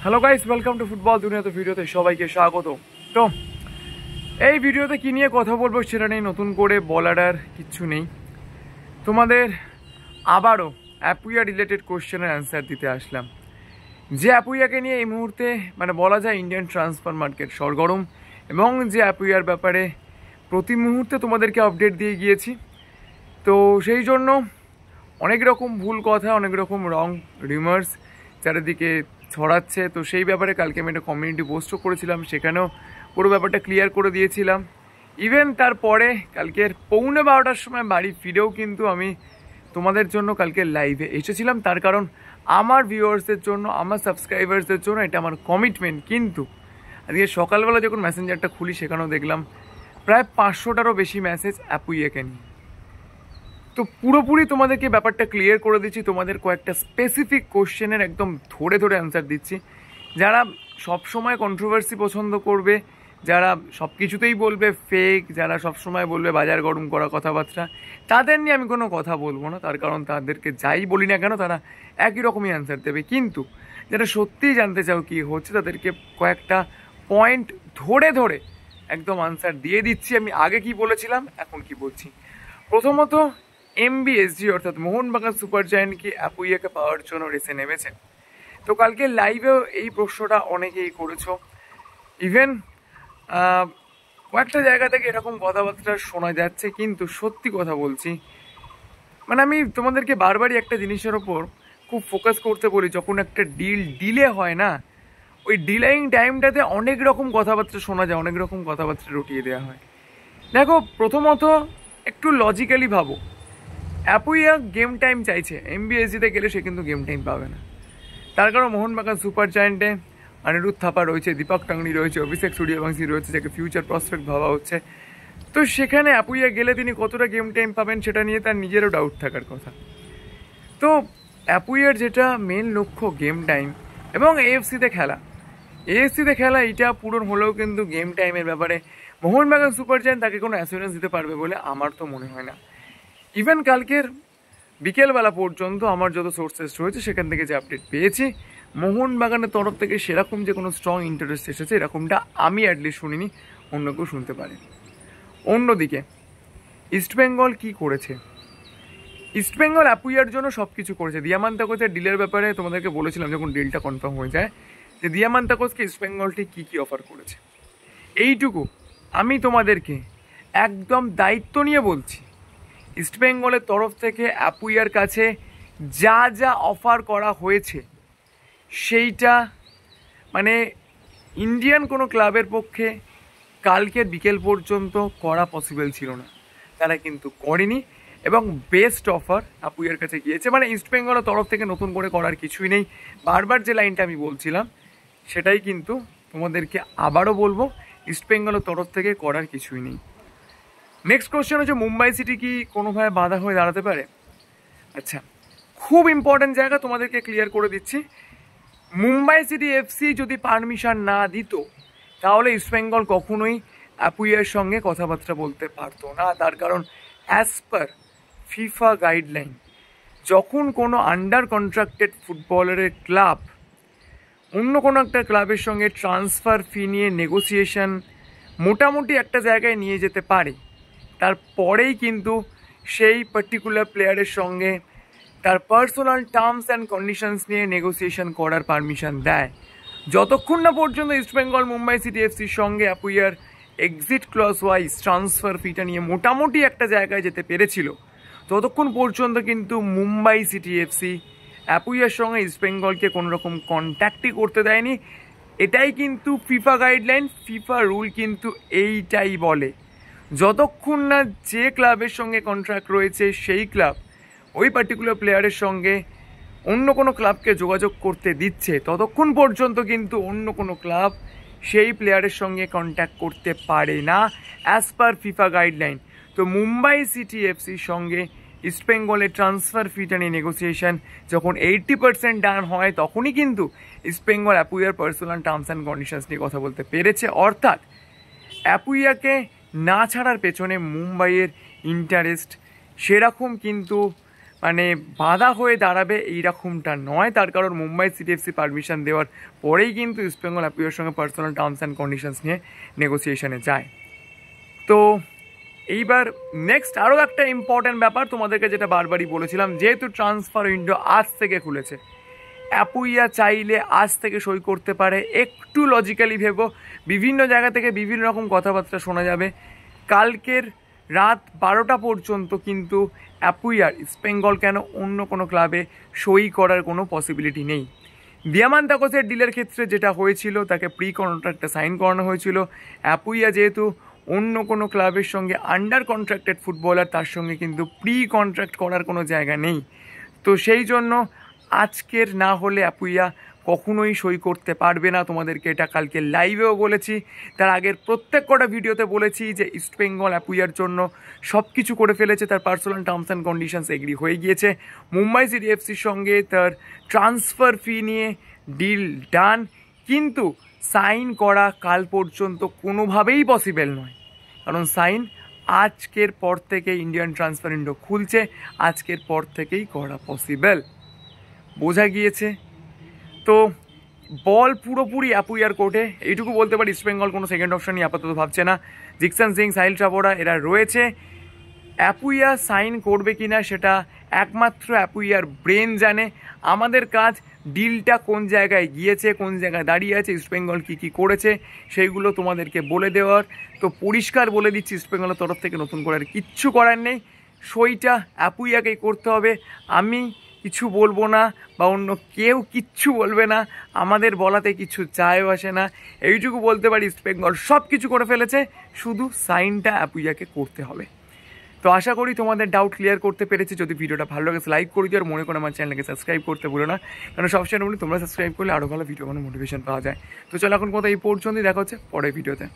Hello guys, welcome to football দুনিয়াতে ভিডিওতে সবাইকে স্বাগত। তো এই ভিডিওতে কী নিয়ে কথা বলবো সেটা নিয়ে নতুন করে বলার আর কিচ্ছু নেই। তোমাদের আবারও অ্যাপুইয়া রিলেটেড কোশ্চেনের অ্যান্সার দিতে আসলাম। যে অ্যাপুইয়াকে নিয়ে এই মুহূর্তে বলা যায় ইন্ডিয়ান ট্রান্সফার মার্কেট সরগরম, এবং যে অ্যাপুইয়ার ব্যাপারে প্রতি মুহূর্তে তোমাদেরকে আপডেট দিয়ে গিয়েছি। তো সেই জন্য অনেক রকম ভুল কথা, অনেক রকম রং রিমার্স চারিদিকে ছড়াচ্ছে। তো সেই ব্যাপারে কালকে আমি একটা কমিউনিটি পোস্টও করেছিলাম, সেখানেও পুরো ব্যাপারটা ক্লিয়ার করে দিয়েছিলাম। ইভেন তারপরে কালকের 12:15টার সময় বাড়ি ফিরেও কিন্তু আমি তোমাদের জন্য কালকে লাইভে এসেছিলাম। তার কারণ আমার ভিউয়ার্সদের জন্য, আমার সাবস্ক্রাইবার্সদের জন্য এটা আমার কমিটমেন্ট। কিন্তু আজকে সকালবেলা যখন মেসেঞ্জারটা খুলি সেখানেও দেখলাম প্রায় 500টারও বেশি মেসেজ অ্যাপুইয়াকে নিয়ে। তো পুরোপুরি তোমাদেরকে ব্যাপারটা ক্লিয়ার করে দিচ্ছি, তোমাদের কয়েকটা স্পেসিফিক কোশ্চেনের একদম ধরে ধরে অ্যান্সার দিচ্ছি। যারা সবসময় কন্ট্রোভার্সি পছন্দ করবে, যারা সব কিছুতেই বলবে ফেক, যারা সবসময় বলবে বাজার গরম করা কথাবার্তা, তাদের নিয়ে আমি কোনো কথা বলবো না। তার কারণ তাদেরকে যাই বলি না কেন তারা একই রকমই অ্যান্সার দেবে। কিন্তু যারা সত্যিই জানতে চাও কী হচ্ছে, তাদেরকে কয়েকটা পয়েন্ট ধরে ধরে একদম আনসার দিয়ে দিচ্ছি। আমি আগে কি বলেছিলাম, এখন কি বলছি। প্রথমত, এমবিএসজি অর্থাৎ মোহনবাগান সুপার জায়ান্ট কি অ্যাপুইয়াকে পাওয়ার জন্য রেসে নেমেছে? তো কালকে লাইভেও এই প্রশ্নটা অনেকেই করেছো। ইভেন কয়েকটা জায়গা থেকে এরকম কথাবার্তা শোনা যাচ্ছে, কিন্তু সত্যি কথা বলছি, আমি তোমাদেরকে বারবারই একটা জিনিসের ওপর খুব ফোকাস করতে বলি। যখন একটা ডিলে হয় না, ওই ডিলাইং টাইমটাতে অনেক রকম কথাবার্তা শোনা যায়, অনেক রকম কথাবার্তা রটিয়ে দেওয়া হয়। দেখো, প্রথমত একটু লজিক্যালি ভাবো। অ্যাপুইয়া গেম টাইম চাইছে, এমবিএসজিতে গেলে সে কিন্তু গেম টাইম পাবে না। তার কারণ মোহনবাগান সুপার জায়ান্টে অনিরুদ্ধ থাপা রয়েছে, দীপক টাংরি রয়েছে, অভিষেক সূর্যবংশী রয়েছে, যাকে ফিউচার প্রসপেক্ট ভাবা হচ্ছে। তো সেখানে অ্যাপুইয়া গেলে তিনি কতটা গেম টাইম পাবেন সেটা নিয়ে তার নিজেরও ডাউট থাকার কথা। তো অ্যাপুইয়ার যেটা মেন লক্ষ্য গেম টাইম এবং এএফসিতে খেলা এটা পূরণ হলেও কিন্তু গেম টাইমের ব্যাপারে মোহনবাগান সুপার জায়ান্ট তাকে কোনো অ্যাসুরেন্স দিতে পারবে বলে আমার তো মনে হয় না। ইভেন কালকের বিকেলবেলা পর্যন্ত আমার যত সোর্সেস রয়েছে সেখান থেকে যে আপডেট পেয়েছি, মোহনবাগানের তরফ থেকে সেরকম যে কোনো স্ট্রং ইন্টারেস্ট এসেছে এরকমটা আমি অ্যাটলিস্ট শুনিনি, অন্য কেউ শুনতে পারে। অন্যদিকে ইস্টবেঙ্গল কি করেছে? ইস্টবেঙ্গল অ্যাপুইয়ার জন্য সব কিছু করেছে। দিয়ামান্তাকোসের ডিলের ব্যাপারে তোমাদেরকে বলেছিলাম যখন ডিলটা কনফার্ম হয়ে যায়, যে দিয়ামান্তাকোসকে ইস্টবেঙ্গলটি কী কী অফার করেছে। এইটুকু আমি তোমাদেরকে একদম দায়িত্ব নিয়ে বলছি, ইস্টবেঙ্গলের তরফ থেকে অ্যাপুইয়ার কাছে যা যা অফার করা হয়েছে সেইটা ইন্ডিয়ান কোনো ক্লাবের পক্ষে কালকের বিকেল পর্যন্ত করা পসিবল ছিল না। তারা কিন্তু করেনি, এবং বেস্ট অফার অ্যাপুইয়ার কাছে গিয়েছে। ইস্টবেঙ্গলের তরফ থেকে নতুন করে করার কিছুই নেই। বারবার যে লাইনটা আমি বলছিলাম সেটাই কিন্তু তোমাদেরকে আবারও বলবো, ইস্টবেঙ্গলের তরফ থেকে করার কিছুই নেই। নেক্সট কোশ্চেন হচ্ছে, মুম্বাই সিটি কি কোনোভাবে বাধা হয়ে দাঁড়াতে পারে? আচ্ছা, খুব ইম্পর্টেন্ট জায়গা তোমাদেরকে ক্লিয়ার করে দিচ্ছি। মুম্বাই সিটি এফসি যদি পারমিশন না দিত তাহলে ইস্টবেঙ্গল কখনোই অ্যাপুইয়ার সঙ্গে কথাবার্তা বলতে পারতো না। তার কারণ অ্যাজ পার ফিফা গাইডলাইন, যখন কোনো আন্ডার কন্ট্রাক্টেড ফুটবলারের ক্লাব অন্য কোনো একটা ক্লাবের সঙ্গে ট্রান্সফার ফি নিয়ে নেগোসিয়েশন মোটামুটি একটা জায়গায় নিয়ে যেতে পারে, তারপরেই কিন্তু সেই পার্টিকুলার প্লেয়ারের সঙ্গে তার পার্সোনাল টার্মস অ্যান্ড কন্ডিশনস নিয়ে নেগোসিয়েশন করার পারমিশন দেয়। যতক্ষণ না পর্যন্ত ইস্টবেঙ্গল মুম্বাই সিটি এফসির সঙ্গে অ্যাপুইয়ার এক্সিট ক্লজ ওয়াইজ ট্রান্সফার ফিটা নিয়ে মোটামুটি একটা জায়গায় যেতে পেরেছিল, ততক্ষণ পর্যন্ত কিন্তু মুম্বাই সিটি এফসি অ্যাপুইয়ার সঙ্গে ইস্টবেঙ্গলকে কোনোরকম কন্ট্যাক্টই করতে দেয়নি। এটাই কিন্তু ফিফা গাইডলাইন, ফিফা রুল কিন্তু এইটাই বলে, যতক্ষণ না যে ক্লাবের সঙ্গে কন্ট্রাক্ট রয়েছে সেই ক্লাব ওই পার্টিকুলার প্লেয়ারের সঙ্গে অন্য কোনো ক্লাবকে যোগাযোগ করতে দিচ্ছে, ততক্ষণ পর্যন্ত কিন্তু অন্য কোনো ক্লাব সেই প্লেয়ারের সঙ্গে কন্ট্যাক্ট করতে পারে না অ্যাজ পার ফিফা গাইডলাইন। তো মুম্বাই সিটি এফসির সঙ্গে ইস্টবেঙ্গলের ট্রান্সফার ফিটা নিয়ে নেগোসিয়েশন যখন 80% ডান হয়, তখনই কিন্তু ইস্টবেঙ্গল অ্যাপুইয়ার পার্সোনাল টার্মস অ্যান্ড কন্ডিশনস নিয়ে কথা বলতে পেরেছে। অর্থাৎ অ্যাপুইয়াকে না ছাড়ার পেছনে মুম্বাইয়ের ইন্টারেস্ট সেরকম কিন্তু মানে বাধা হয়ে দাঁড়াবে এইরকমটা নয়। তার কারণ মুম্বাই সিটি এফসি পারমিশন দেওয়ার পরেই কিন্তু ইস্টবেঙ্গল অ্যাপুইয়ার সঙ্গে পার্সোনাল টার্মস অ্যান্ড কন্ডিশনস নিয়ে নেগোসিয়েশনে যায়। তো এইবার নেক্সট আরও একটা ইম্পর্ট্যান্ট ব্যাপার তোমাদেরকে যেটা বারবারই বলেছিলাম, যেহেতু ট্রান্সফার উইন্ডো আজ থেকে খুলেছে, অ্যাপুইয়া চাইলে আজ থেকে সই করতে পারে। একটু লজিক্যালি ভেবো, বিভিন্ন জায়গা থেকে বিভিন্ন রকম কথাবার্তা শোনা যাবে। কালকের রাত 12টা পর্যন্ত কিন্তু অ্যাপুইয়ার ইস্টবেঙ্গল কেন অন্য কোনো ক্লাবে সই করার কোনো পসিবিলিটি নেই। দিয়ামান্তাকোসের ডিলের ক্ষেত্রে যেটা হয়েছিল, তাকে প্রি কন্ট্রাক্টে সাইন করানো হয়েছিল। অ্যাপুইয়া যেহেতু অন্য কোনো ক্লাবের সঙ্গে আন্ডার কন্ট্রাক্টেড ফুটবলার, তার সঙ্গে কিন্তু প্রি কন্ট্রাক্ট করার কোনো জায়গা নেই। তো সেই জন্য আজকের না হলে অ্যাপুইয়া কখনোই সই করতে পারবে না। তোমাদেরকে এটা কালকে লাইভেও বলেছি, তার আগের প্রত্যেক কটা ভিডিওতে বলেছি যে ইস্টবেঙ্গল অ্যাপুইয়ার জন্য সব কিছু করে ফেলেছে, তার personal terms and conditions agree হয়ে গিয়েছে। মুম্বাই সিটি এফসির সঙ্গে তার ট্রান্সফার ফি নিয়ে ডিল ডান, কিন্তু সাইন করা কাল পর্যন্ত কোনোভাবেই পসিবল নয়। কারণ সাইন আজকের পর থেকে ইন্ডিয়ান ট্রান্সফার উইন্ডো খুলছে, আজকের পর থেকেই করা পসিবল, বোঝা গিয়েছে। তো বল পুরোপুরি অ্যাপুইয়ার কোর্টে। এইটুকু বলতে পারি, ইস্টবেঙ্গল কোনো সেকেন্ড অপশনই আপাতত ভাবছে না। জিকসন সিং, সাহিল চাপড়া এরা রয়েছে। অ্যাপুইয়া সাইন করবে কিনা সেটা একমাত্র অ্যাপুইয়ার ব্রেন জানে। আমাদের কাজ ডিলটা কোন জায়গায় গিয়েছে, কোন জায়গায় দাঁড়িয়ে আছে, ইস্টবেঙ্গল কী কী করেছে সেইগুলো তোমাদেরকে বলে দেওয়ার। তো পরিষ্কার বলে দিচ্ছি, ইস্টবেঙ্গলের তরফ থেকে নতুন করে আর কিচ্ছু করার নেই, সইটা অ্যাপুইয়াকেই করতে হবে। আমি কিছু বলবো না বা অন্য কেউ কিচ্ছু বলবে না, আমাদের বলাতে কিছু চায়ও আসে না। এইটুকু বলতে পারি, ইস্টবেঙ্গল সব কিছু করে ফেলেছে, শুধু সাইনটা অ্যাপুইয়াকে করতে হবে। তো আশা করি তোমাদের ডাউট ক্লিয়ার করতে পেরেছি। যদি ভিডিওটা ভালো লাগে লাইক করে দিও, আর মনে করে আমার চ্যানেলকে সাবস্ক্রাইব করতে ভুলো না, কারণ সবসময় বলি তোমরা সাবস্ক্রাইব করলে আরও ভালো ভিডিও, কোনো মোটিভেশন পাওয়া যায়। তো চলো এখন কোথাও এই পর্যন্তই, দেখা হচ্ছে পরের ভিডিওতে।